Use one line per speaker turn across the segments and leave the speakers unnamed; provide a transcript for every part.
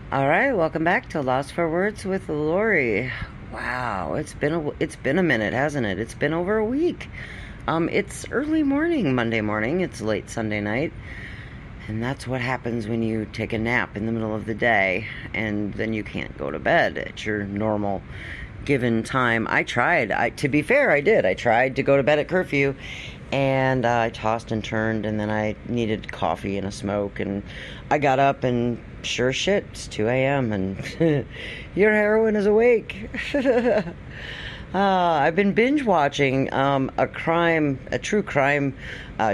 All right, welcome back to Lost for Words with Lori. Wow, it's been a minute, hasn't it? It's been over a week. It's early morning, Monday morning. It's late Sunday night, and that's what happens when you take a nap in the middle of the day, and then you can't go to bed at your normal given time. I tried. To be fair, I did. I tried to go to bed at curfew, and I tossed and turned, and then I needed coffee and a smoke, and I got up, and sure shit, it's 2 a.m., and your heroine is awake. I've been binge watching a true crime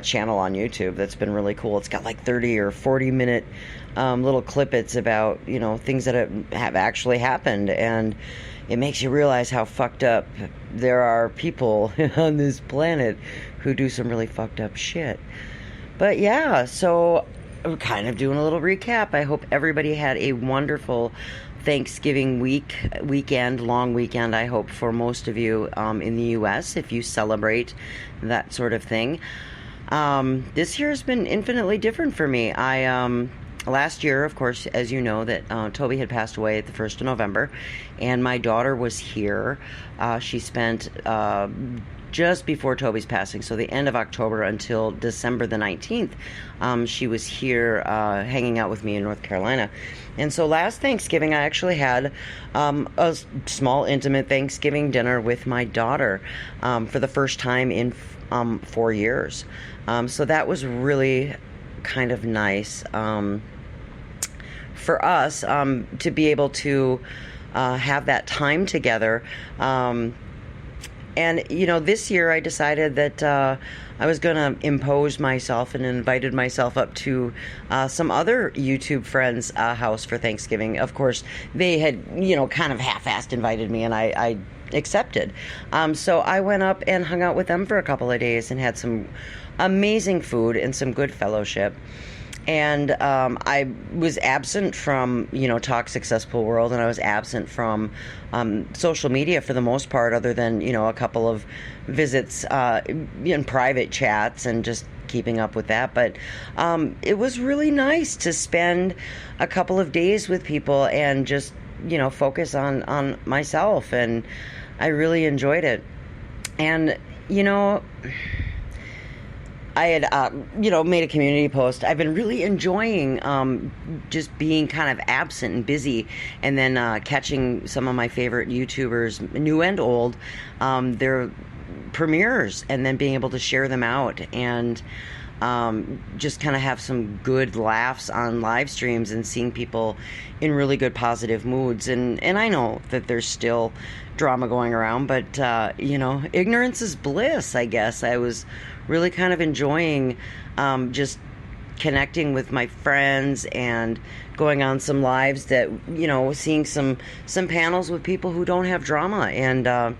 channel on YouTube that's been really cool. It's got like 30 or 40 minute little clippets about, things that have actually happened, and it makes you realize how fucked up there are people on this planet who do some really fucked up shit. But yeah, so I'm kind of doing a little recap. I hope everybody had a wonderful Thanksgiving long weekend, I hope, for most of you in the U.S., if you celebrate that sort of thing. This year has been infinitely different for me. Last year, of course, as you know, that Toby had passed away at the 1st of November, and my daughter was here. She spent just before Toby's passing, so the end of October until December the 19th, she was here hanging out with me in North Carolina. And so last Thanksgiving, I actually had a small, intimate Thanksgiving dinner with my daughter for the first time in 4 years. So that was really kind of nice for us to be able to have that time together. And, this year I decided that I was going to impose myself and invited myself up to some other YouTube friends' house for Thanksgiving. Of course, they had, kind of half-assed invited me, and I accepted. So I went up and hung out with them for a couple of days and had some amazing food and some good fellowship. And I was absent from, Talk Successful World, and I was absent from social media for the most part, other than, a couple of visits in private chats and just keeping up with that. But it was really nice to spend a couple of days with people and just, focus on myself. And I really enjoyed it. And, I had, made a community post. I've been really enjoying just being kind of absent and busy, and then catching some of my favorite YouTubers, new and old, their premieres, and then being able to share them out and just kind of have some good laughs on live streams and seeing people in really good positive moods. And I know that there's still drama going around, but ignorance is bliss, I guess. I was really kind of enjoying just connecting with my friends and going on some lives that, seeing some panels with people who don't have drama. And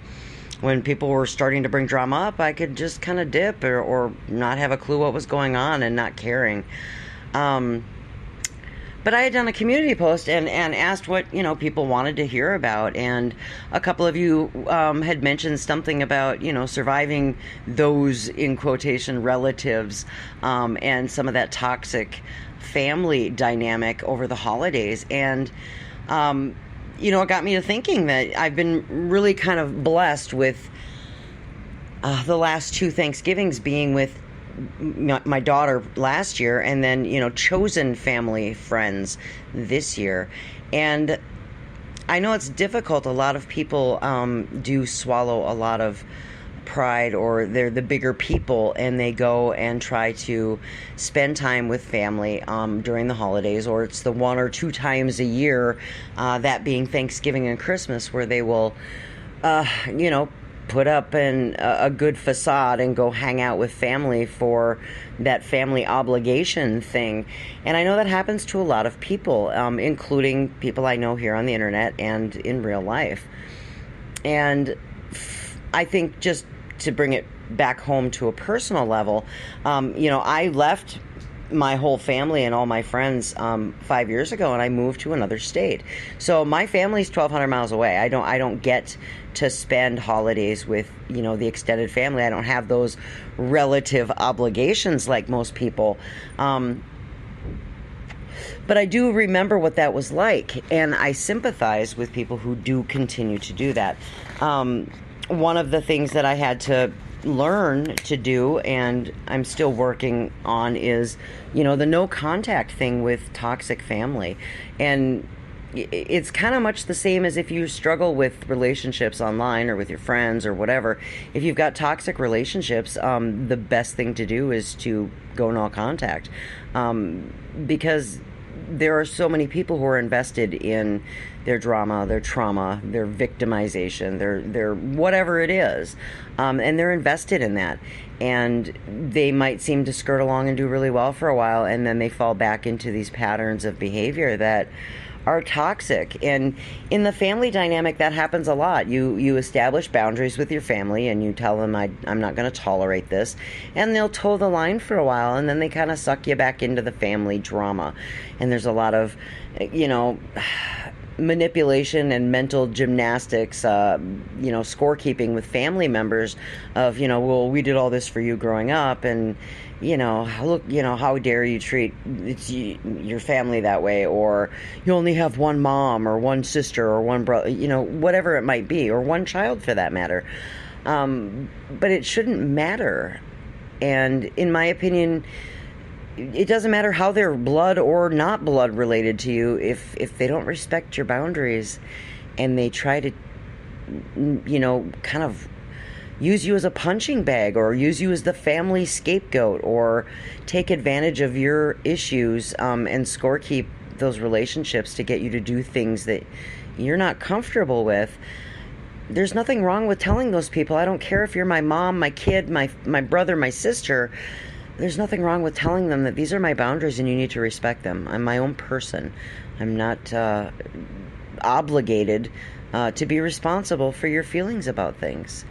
when people were starting to bring drama up, I could just kind of dip or not have a clue what was going on and not caring. But I had done a community post and asked what, people wanted to hear about. And a couple of you had mentioned something about, surviving those, in quotation, relatives and some of that toxic family dynamic over the holidays. And, it got me to thinking that I've been really kind of blessed with the last two Thanksgivings being with my daughter last year, and then chosen family friends this year. And I know it's difficult. A lot of people do swallow a lot of pride, or they're the bigger people, and they go and try to spend time with family during the holidays, or it's the 1 or 2 times a year, that being Thanksgiving and Christmas, where they will put up a good facade and go hang out with family for that family obligation thing. And I know that happens to a lot of people, including people I know here on the internet and in real life. And I think, just to bring it back home to a personal level, I left my whole family and all my friends 5 years ago, and I moved to another state. So my family's 1,200 miles away. I don't get to spend holidays with the extended family. I don't have those relative obligations like most people. But I do remember what that was like, and I sympathize with people who do continue to do that. One of the things that I had to learn to do, and I'm still working on, is, the no contact thing with toxic family. And it's kind of much the same as if you struggle with relationships online or with your friends or whatever. If you've got toxic relationships, the best thing to do is to go no contact, because there are so many people who are invested in their drama, their trauma, their victimization, their whatever it is, and they're invested in that. And they might seem to skirt along and do really well for a while, and then they fall back into these patterns of behavior that are toxic. And in the family dynamic, that happens a lot. You establish boundaries with your family, and you tell them, I'm not going to tolerate this, and they'll toe the line for a while, and then they kind of suck you back into the family drama. And there's a lot of manipulation and mental gymnastics, scorekeeping with family members of, well, we did all this for you growing up, and look, how dare you treat your family that way, or you only have one mom or one sister or one brother, whatever it might be, or one child for that matter. But it shouldn't matter. And in my opinion, it doesn't matter how they're blood or not blood related to you. If they don't respect your boundaries and they try to, kind of use you as a punching bag, or use you as the family scapegoat, or take advantage of your issues, and scorekeep those relationships to get you to do things that you're not comfortable with, there's nothing wrong with telling those people. I don't care if you're my mom, my kid, my brother, my sister. There's nothing wrong with telling them that these are my boundaries and you need to respect them. I'm my own person. I'm not obligated to be responsible for your feelings about things.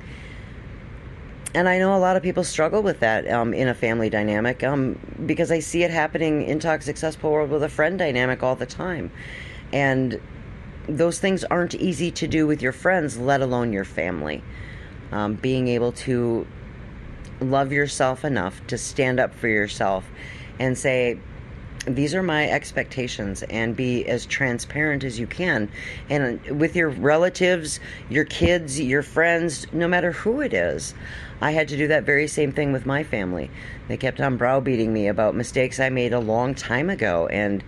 And I know a lot of people struggle with that in a family dynamic, because I see it happening in Toxic Cesspool World with a friend dynamic all the time. And those things aren't easy to do with your friends, let alone your family. Being able to love yourself enough to stand up for yourself and say, these are my expectations, and be as transparent as you can. And with your relatives, your kids, your friends, no matter who it is. I had to do that very same thing with my family. They kept on browbeating me about mistakes I made a long time ago, and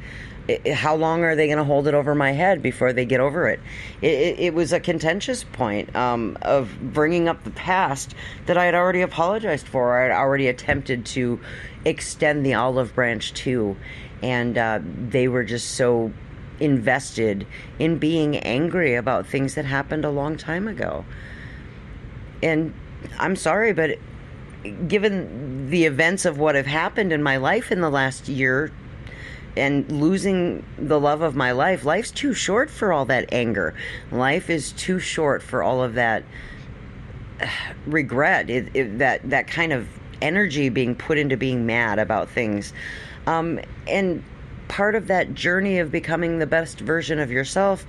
how long are they going to hold it over my head before they get over it? It was a contentious point of bringing up the past that I had already apologized for. I had already attempted to extend the olive branch to, and they were just so invested in being angry about things that happened a long time ago. And I'm sorry, but given the events of what have happened in my life in the last year, and losing the love of my life, life's too short for all that anger. Life is too short for all of that regret, that kind of energy being put into being mad about things. And part of that journey of becoming the best version of yourself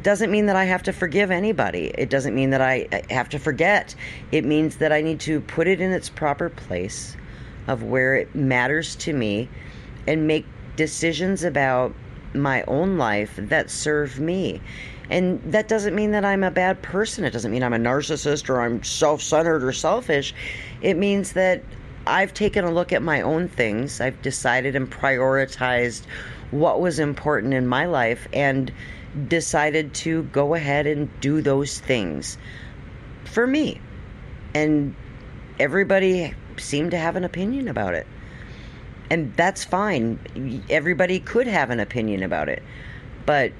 doesn't mean that I have to forgive anybody. It doesn't mean that I have to forget. It means that I need to put it in its proper place of where it matters to me, and make decisions about my own life that serve me. And that doesn't mean that I'm a bad person. It doesn't mean I'm a narcissist or I'm self-centered or selfish. It means that I've taken a look at my own things. I've decided and prioritized what was important in my life, and decided to go ahead and do those things for me. And everybody seemed to have an opinion about it. And that's fine. Everybody could have an opinion about it. But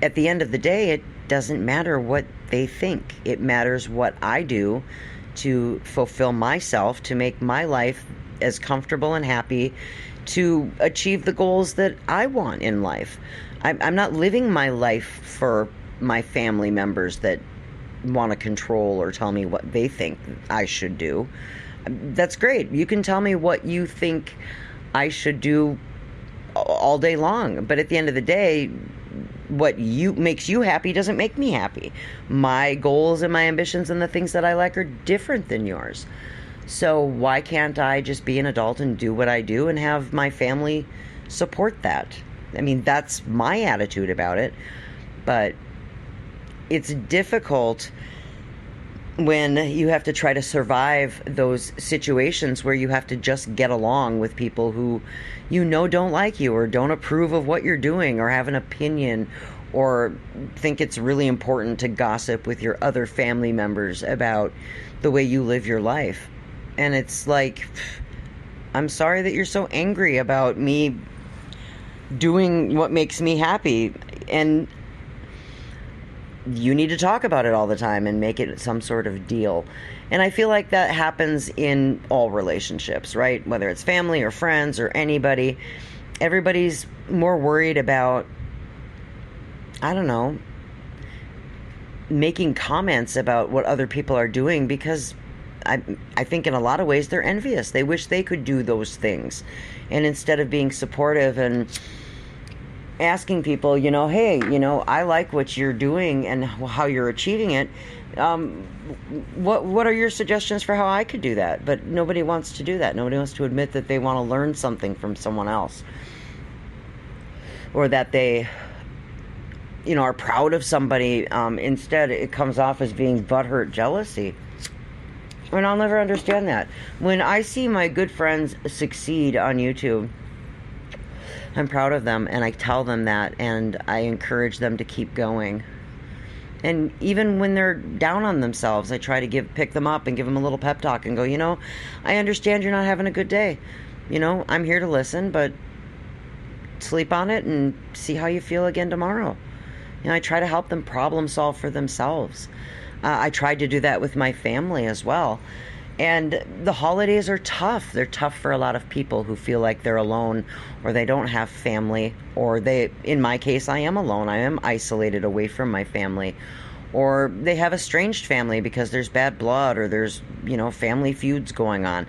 at the end of the day, it doesn't matter what they think. It matters what I do to fulfill myself, to make my life as comfortable and happy, to achieve the goals that I want in life. I'm not living my life for my family members that want to control or tell me what they think I should do. That's great. You can tell me what you think I should do all day long. But at the end of the day, what makes you happy doesn't make me happy. My goals and my ambitions and the things that I like are different than yours. So why can't I just be an adult and do what I do and have my family support that. I mean, that's my attitude about it. But it's difficult when you have to try to survive those situations where you have to just get along with people who don't like you or don't approve of what you're doing or have an opinion or think it's really important to gossip with your other family members about the way you live your life. And it's like, I'm sorry that you're so angry about me doing what makes me happy, and you need to talk about it all the time and make it some sort of deal. And I feel like that happens in all relationships, right? Whether it's family or friends or anybody, everybody's more worried about, I don't know, making comments about what other people are doing because I think in a lot of ways they're envious. They wish they could do those things. And instead of being supportive and asking people, hey, I like what you're doing and how you're achieving it. What are your suggestions for how I could do that? But nobody wants to do that. Nobody wants to admit that they want to learn something from someone else, or that they, are proud of somebody. Instead, it comes off as being butthurt jealousy. And I'll never understand that. When I see my good friends succeed on YouTube, I'm proud of them, and I tell them that, and I encourage them to keep going. And even when they're down on themselves, I try to pick them up and give them a little pep talk and go, I understand you're not having a good day. I'm here to listen, but sleep on it and see how you feel again tomorrow. I try to help them problem solve for themselves. I tried to do that with my family as well. And the holidays are tough. They're tough for a lot of people who feel like they're alone, or they don't have family, or in my case, I am alone. I am isolated away from my family, or they have estranged family because there's bad blood, or there's, family feuds going on.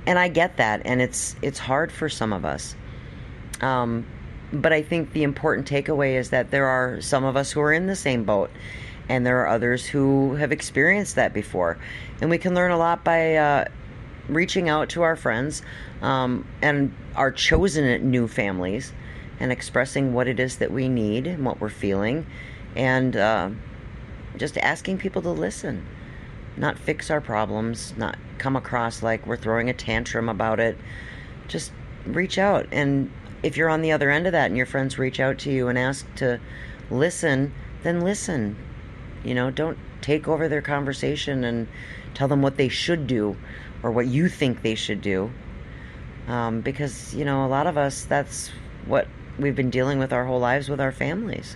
And I get that, and it's hard for some of us. But I think the important takeaway is that there are some of us who are in the same boat, and there are others who have experienced that before. And we can learn a lot by reaching out to our friends and our chosen new families and expressing what it is that we need and what we're feeling, and just asking people to listen, not fix our problems, not come across like we're throwing a tantrum about it. Just reach out. And if you're on the other end of that and your friends reach out to you and ask to listen, then listen. Don't take over their conversation and tell them what they should do or what you think they should do. Because, a lot of us, that's what we've been dealing with our whole lives with our families.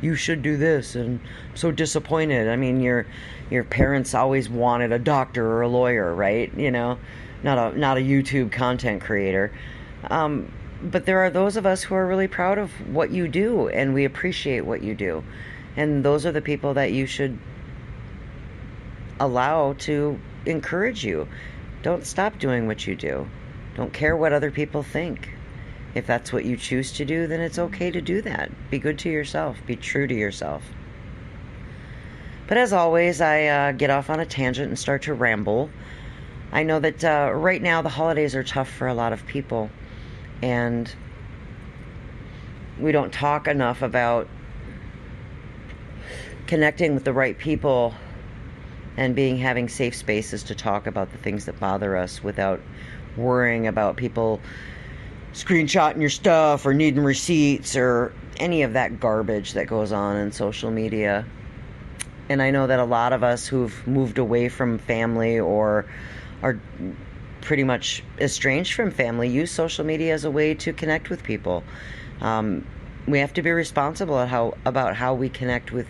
You should do this, and I'm so disappointed. I mean, your parents always wanted a doctor or a lawyer, right? Not a YouTube content creator. But there are those of us who are really proud of what you do, and we appreciate what you do. And those are the people that you should allow to encourage you. Don't stop doing what you do. Don't care what other people think. If that's what you choose to do, then it's okay to do that. Be good to yourself. Be true to yourself. But as always, I get off on a tangent and start to ramble. I know that right now the holidays are tough for a lot of people. And we don't talk enough about connecting with the right people and having safe spaces to talk about the things that bother us without worrying about people screenshotting your stuff or needing receipts or any of that garbage that goes on in social media. And I know that a lot of us who've moved away from family or are pretty much estranged from family use social media as a way to connect with people. We have to be responsible about how we connect with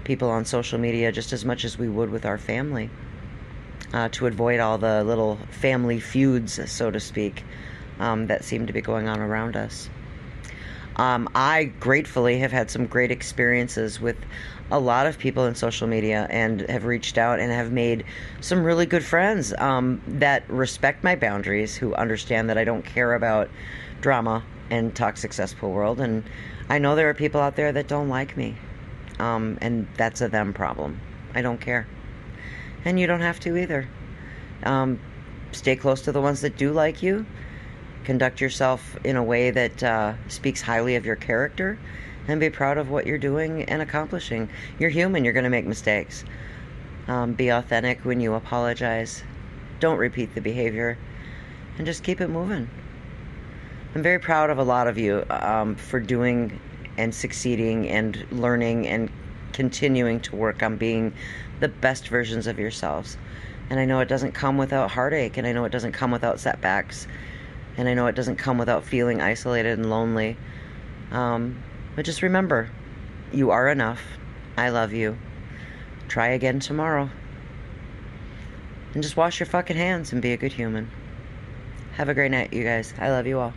people on social media just as much as we would with our family, to avoid all the little family feuds, so to speak, that seem to be going on around us. I gratefully have had some great experiences with a lot of people in social media and have reached out and have made some really good friends that respect my boundaries, who understand that I don't care about drama and toxic cesspool world. And I know there are people out there that don't like me. And that's a them problem. I don't care. And you don't have to either. Stay close to the ones that do like you. Conduct yourself in a way that speaks highly of your character, and be proud of what you're doing and accomplishing. You're human. You're going to make mistakes. Be authentic when you apologize. Don't repeat the behavior, and just keep it moving. I'm very proud of a lot of you for doing and succeeding and learning and continuing to work on being the best versions of yourselves. And I know it doesn't come without heartache, and I know it doesn't come without setbacks, and I know it doesn't come without feeling isolated and lonely. But just remember, you are enough. I love you. Try again tomorrow. And just wash your fucking hands and be a good human. Have a great night, you guys. I love you all.